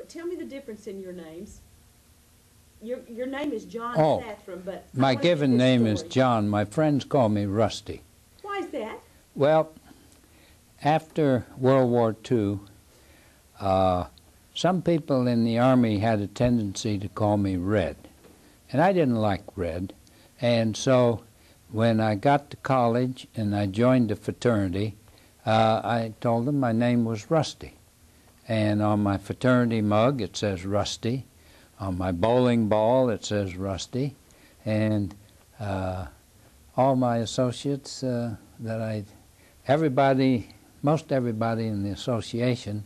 tell me the difference in your names. Your name is John Oh, Sathrum, but my given name is John. My friends call me Rusty. Why is that? Well, after World War II, some people in the Army had a tendency to call me Red, and I didn't like Red. And so when I got to college and I joined a fraternity, I told them my name was Rusty. And on my fraternity mug it says Rusty. On my bowling ball it says Rusty. And all my associates most everybody in the association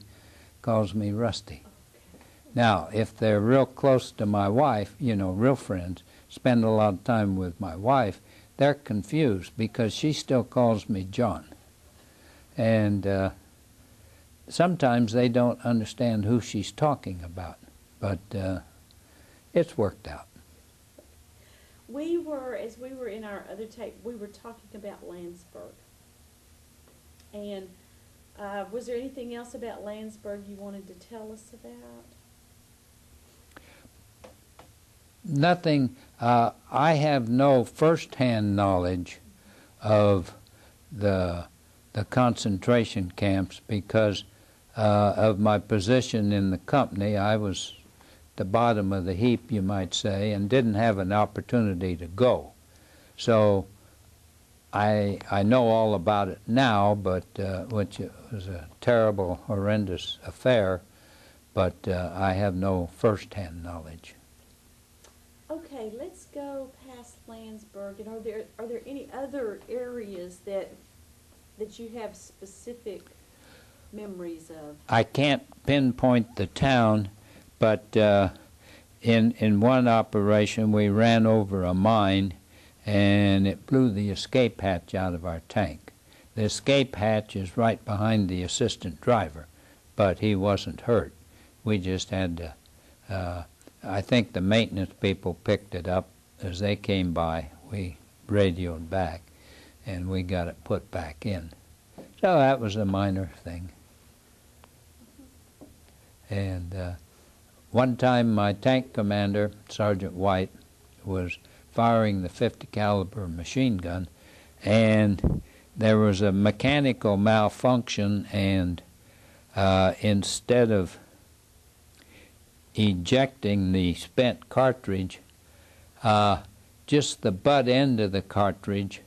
calls me Rusty. Now, if they're real close to my wife, real friends, spend a lot of time with my wife, they're confused because she still calls me John. And sometimes they don't understand who she's talking about, but it's worked out. As we were in our other tape, we were talking about Landsberg. And was there anything else about Landsberg you wanted to tell us about? Nothing. I have no first-hand knowledge of the concentration camps because of my position in the company. I was the bottom of the heap, you might say, and didn't have an opportunity to go. So I know all about it now, but which was a terrible, horrendous affair, but I have no first-hand knowledge. Okay, let's go past Landsberg. And are there any other areas that you have specific memories of? I can't pinpoint the town, but in one operation we ran over a mine and it blew the escape hatch out of our tank. The escape hatch is right behind the assistant driver, but he wasn't hurt. We just had to, I think the maintenance people picked it up as they came by. We radioed back and we got it put back in. So that was a minor thing. And one time my tank commander, Sergeant White, was firing the .50 caliber machine gun, and there was a mechanical malfunction, and instead of ejecting the spent cartridge, just the butt end of the cartridge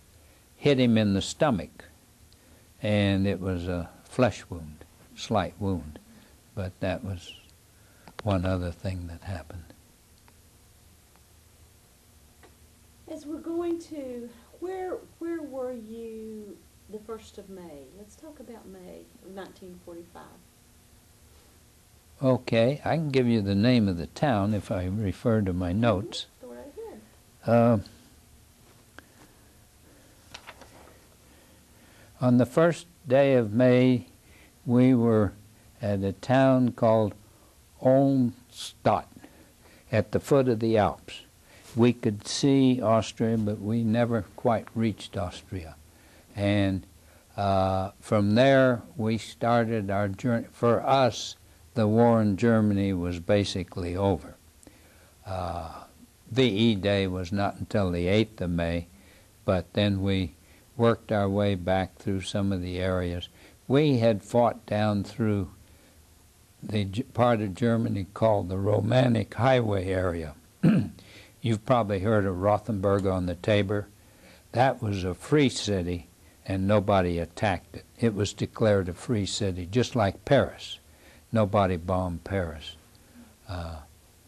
hit him in the stomach, and it was a flesh wound, slight wound, but that was one other thing that happened. As we're going to, where were you the 1st of May? Let's talk about May of 1945. Okay, I can give you the name of the town if I refer to my notes. Go right ahead. On the first day of May, we were at a town called Olmstadt at the foot of the Alps. We could see Austria, but we never quite reached Austria. And from there, we started our journey. For us, the war in Germany was basically over. VE Day was not until the 8th of May, but then we worked our way back through some of the areas. We had fought down through the part of Germany called the Romanic Highway area. You've probably heard of Rothenburg on the Taber. That was a free city, and nobody attacked it. It was declared a free city, just like Paris. Nobody bombed Paris.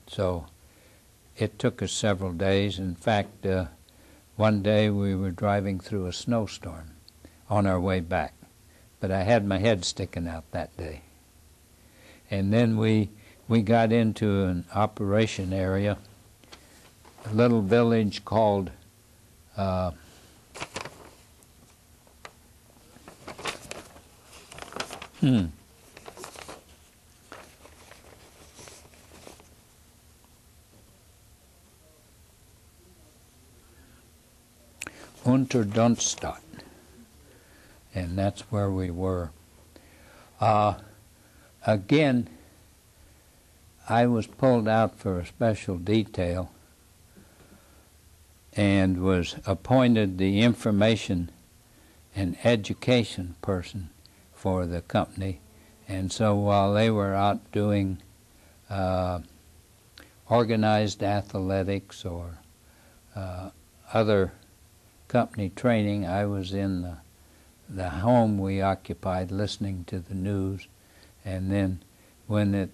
So it took us several days. In fact, one day we were driving through a snowstorm on our way back, but I had my head sticking out that day. And then we got into an operation area, a little village called Unterdunstadt, and that's where we were. Again, I was pulled out for a special detail and was appointed the information and education person for the company. And so while they were out doing organized athletics or other company training, I was in the home we occupied listening to the news. And then when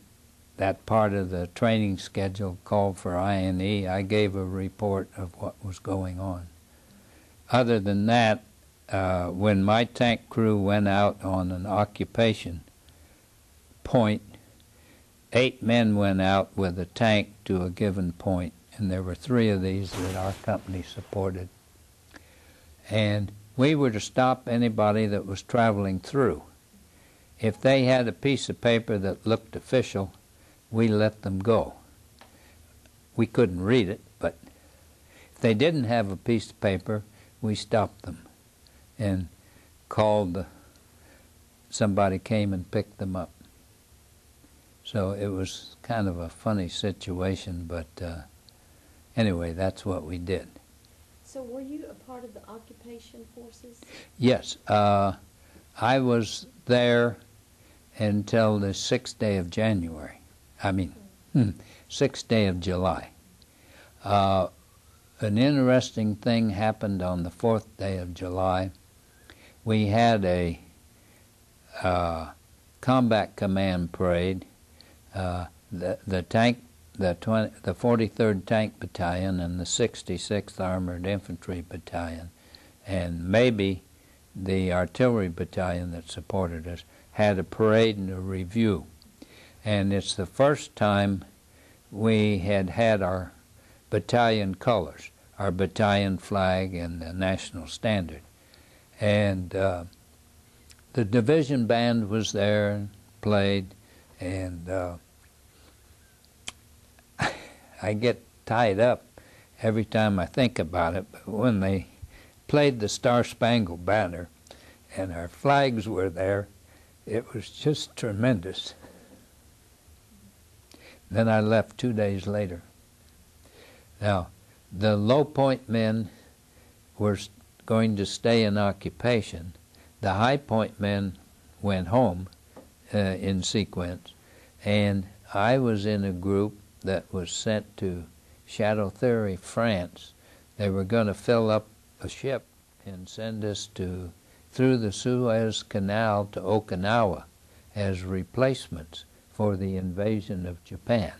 that part of the training schedule called for I&E, I gave a report of what was going on. Other than that, when my tank crew went out on an occupation point, 8 men went out with a tank to a given point, and there were 3 of these that our company supported. And we were to stop anybody that was traveling through. If they had a piece of paper that looked official, we let them go. We couldn't read it, but if they didn't have a piece of paper, we stopped them and called somebody came and picked them up. So it was kind of a funny situation, but anyway, that's what we did. So were you a part of the occupation forces? Yes, I was there until the 6th day of January. 6th day of July. An interesting thing happened on the 4th day of July. We had a combat command parade. The 43rd Tank Battalion and the 66th Armored Infantry Battalion, and maybe the Artillery Battalion that supported us, had a parade and a review. And it's the first time we had our battalion colors, our battalion flag and the national standard. And the division band was there and played, and I get tied up every time I think about it, but when they played the Star-Spangled Banner and our flags were there, it was just tremendous. Then I left 2 days later. Now, the low point men were going to stay in occupation. The high point men went home in sequence, and I was in a group that was sent to Chateau Thierry, France. They were going to fill up a ship and send us through the Suez Canal to Okinawa as replacements for the invasion of Japan.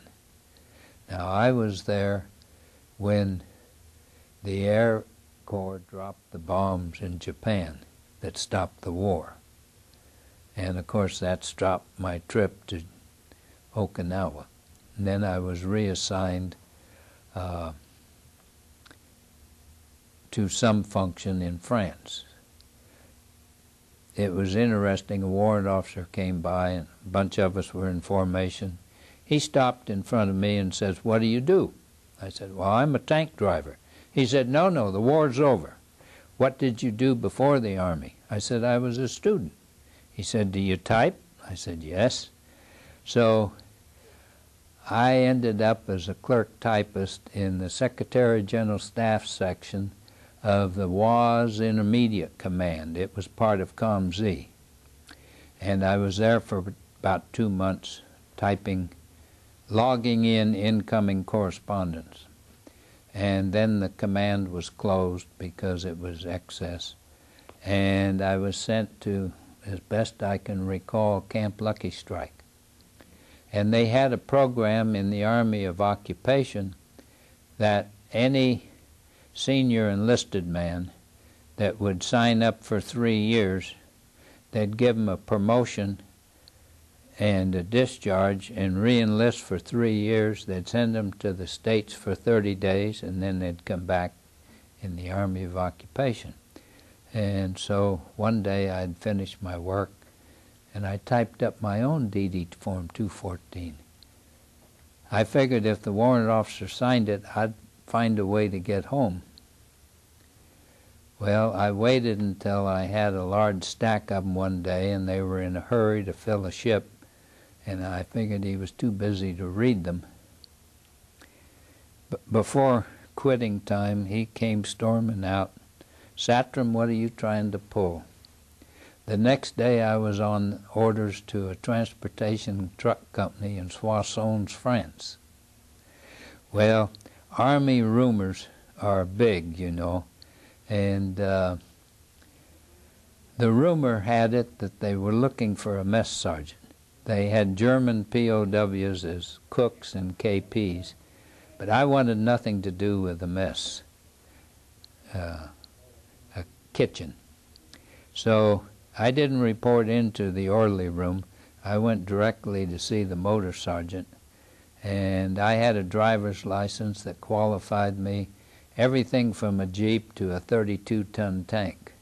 Now, I was there when the Air Corps dropped the bombs in Japan that stopped the war. And, of course, that stopped my trip to Okinawa. And then I was reassigned to some function in France. It was interesting. A warrant officer came by, and a bunch of us were in formation. He stopped in front of me and says, "What do you do?" I said, "Well, I'm a tank driver." He said, No, the war's over. What did you do before the Army?" I said, "I was a student." He said, "Do you type?" I said, "Yes." So I ended up as a clerk typist in the Secretary General Staff section of the WAS Intermediate Command. It was part of COMZ. And I was there for about 2 months typing, logging in incoming correspondence. And then the command was closed because it was excess. And I was sent to, as best I can recall, Camp Lucky Strike. And they had a program in the Army of Occupation that any senior enlisted man that would sign up for 3 years, they'd give him a promotion and a discharge and re-enlist for 3 years. They'd send them to the States for 30 days, and then they'd come back in the Army of Occupation. And so one day I'd finished my work, and I typed up my own DD Form 214. I figured if the warrant officer signed it, I'd find a way to get home. Well, I waited until I had a large stack of them one day, and they were in a hurry to fill a ship, and I figured he was too busy to read them. But before quitting time, he came storming out. "Sathrum, what are you trying to pull?" The next day I was on orders to a transportation truck company in Soissons, France. Well, Army rumors are big, you know, and the rumor had it that they were looking for a mess sergeant. They had German POWs as cooks and KPs, but I wanted nothing to do with the mess, a kitchen. So I didn't report into the orderly room. I went directly to see the motor sergeant, and I had a driver's license that qualified me everything from a Jeep to a 32-ton tank.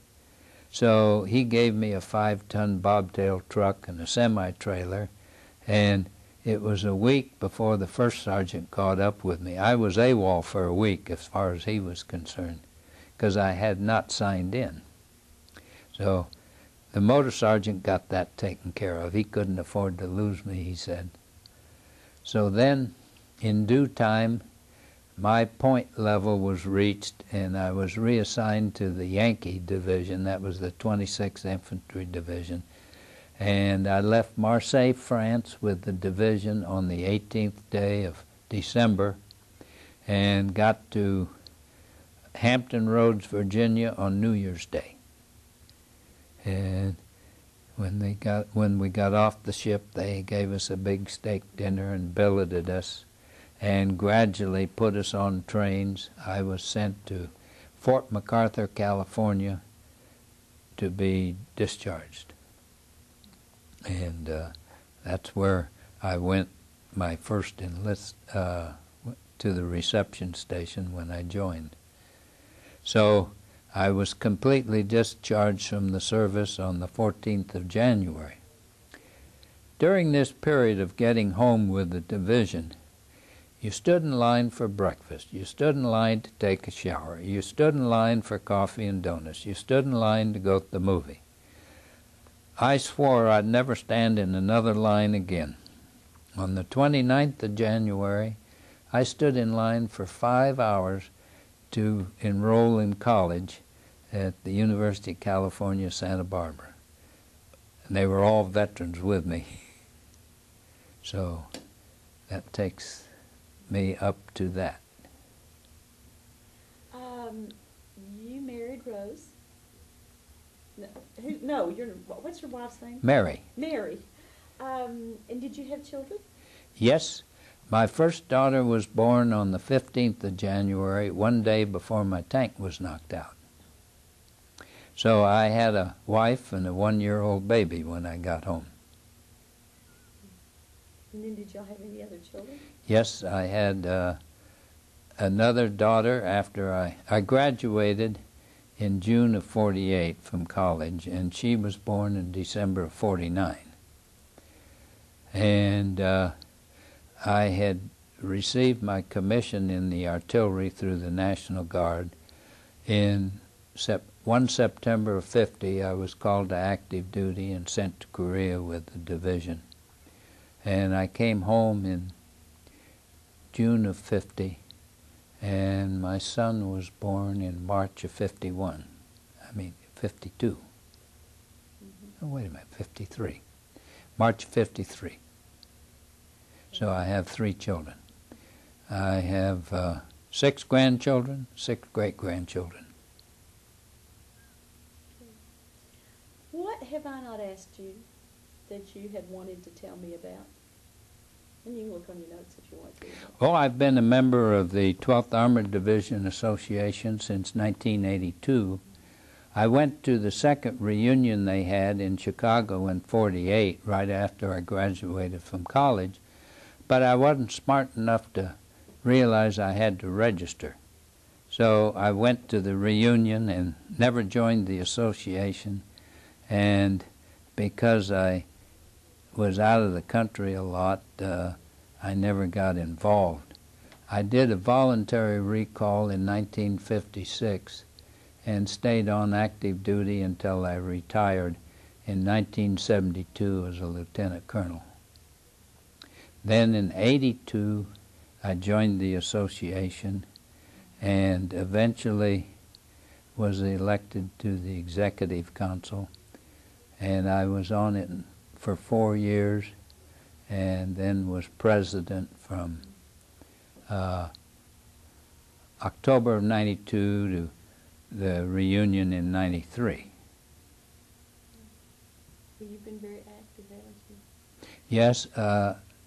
So he gave me a 5-ton bobtail truck and a semi-trailer, and it was a week before the first sergeant caught up with me. I was AWOL for a week as far as he was concerned, because I had not signed in. So the motor sergeant got that taken care of. He couldn't afford to lose me, he said. So then, in due time, my point level was reached, and I was reassigned to the Yankee Division. That was the 26th Infantry Division. And I left Marseille, France, with the division on the 18th day of December, and got to Hampton Roads, Virginia, on New Year's Day. And when we got off the ship, they gave us a big steak dinner and billeted us, and gradually put us on trains. I was sent to Fort MacArthur, California, to be discharged. And that's where I went my first enlist to the reception station when I joined. So I was completely discharged from the service on the 14th of January. During this period of getting home with the division, you stood in line for breakfast. You stood in line to take a shower. You stood in line for coffee and donuts. You stood in line to go to the movie. I swore I'd never stand in another line again. On the 29th of January, I stood in line for 5 hours to enroll in college at the University of California, Santa Barbara. And they were all veterans with me. So that takes me up to that. You married Rose. No, what's your wife's name? Mary. Mary. And did you have children? Yes. My first daughter was born on the 15th of January, one day before my tank was knocked out. So I had a wife and a 1-year-old baby when I got home. And then did y'all have any other children? Yes, I had another daughter after I graduated in June of 48 from college, and she was born in December of 49. And I had received my commission in the artillery through the National Guard. In 1 September of 50, I was called to active duty and sent to Korea with the division. And I came home in June of 50, and my son was born in March of 52. Oh, wait a minute, 53. March 53. So I have 3 children. I have 6 grandchildren, 6 great-grandchildren. What have I not asked you that you had wanted to tell me about? And you can look on your notes if you want to. Well, I've been a member of the 12th Armored Division Association since 1982. I went to the second reunion they had in Chicago in 48, right after I graduated from college, but I wasn't smart enough to realize I had to register. So I went to the reunion and never joined the association, and because I was out of the country a lot, I never got involved. I did a voluntary recall in 1956 and stayed on active duty until I retired in 1972 as a lieutenant colonel. Then in '82, I joined the association and eventually was elected to the executive council. And I was on it for 4 years and then was president from October of '92 to the reunion in '93. Well, you've been very active, haven't you? Yes,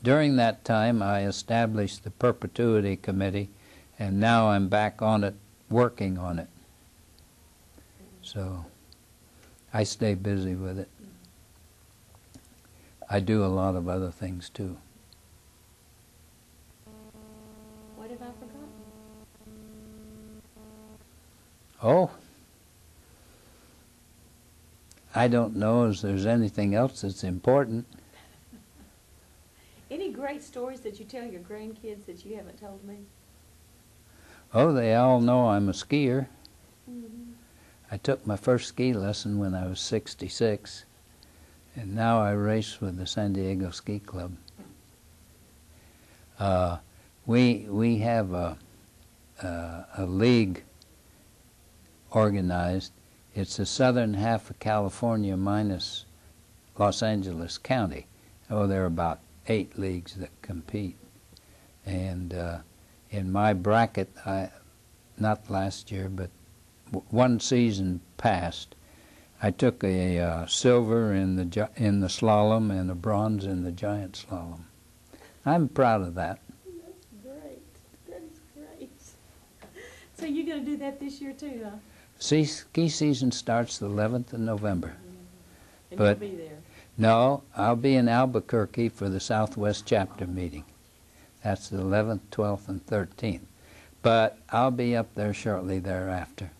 during that time I established the Perpetuity Committee, and now I'm back on it, working on it. So I stay busy with it. I do a lot of other things too. What have I forgotten? Oh, I don't know if there's anything else that's important. Any great stories that you tell your grandkids that you haven't told me? Oh, they all know I'm a skier. Mm-hmm. I took my first ski lesson when I was 66, and now I race with the San Diego Ski Club. We have a league organized. It's the southern half of California minus Los Angeles County. Oh, there are about 8 leagues that compete. And in my bracket, not last year, but one season past, I took a silver in the slalom and a bronze in the giant slalom. I'm proud of that. That's great. That is great. So you're going to do that this year too, huh? Ski season starts the 11th of November. And But you'll be there. no, I'll be in Albuquerque for the Southwest chapter meeting. That's the 11th, 12th, and 13th. But I'll be up there shortly thereafter.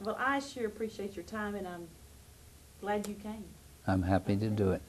Well, I sure appreciate your time, and I'm glad you came. I'm happy to do it.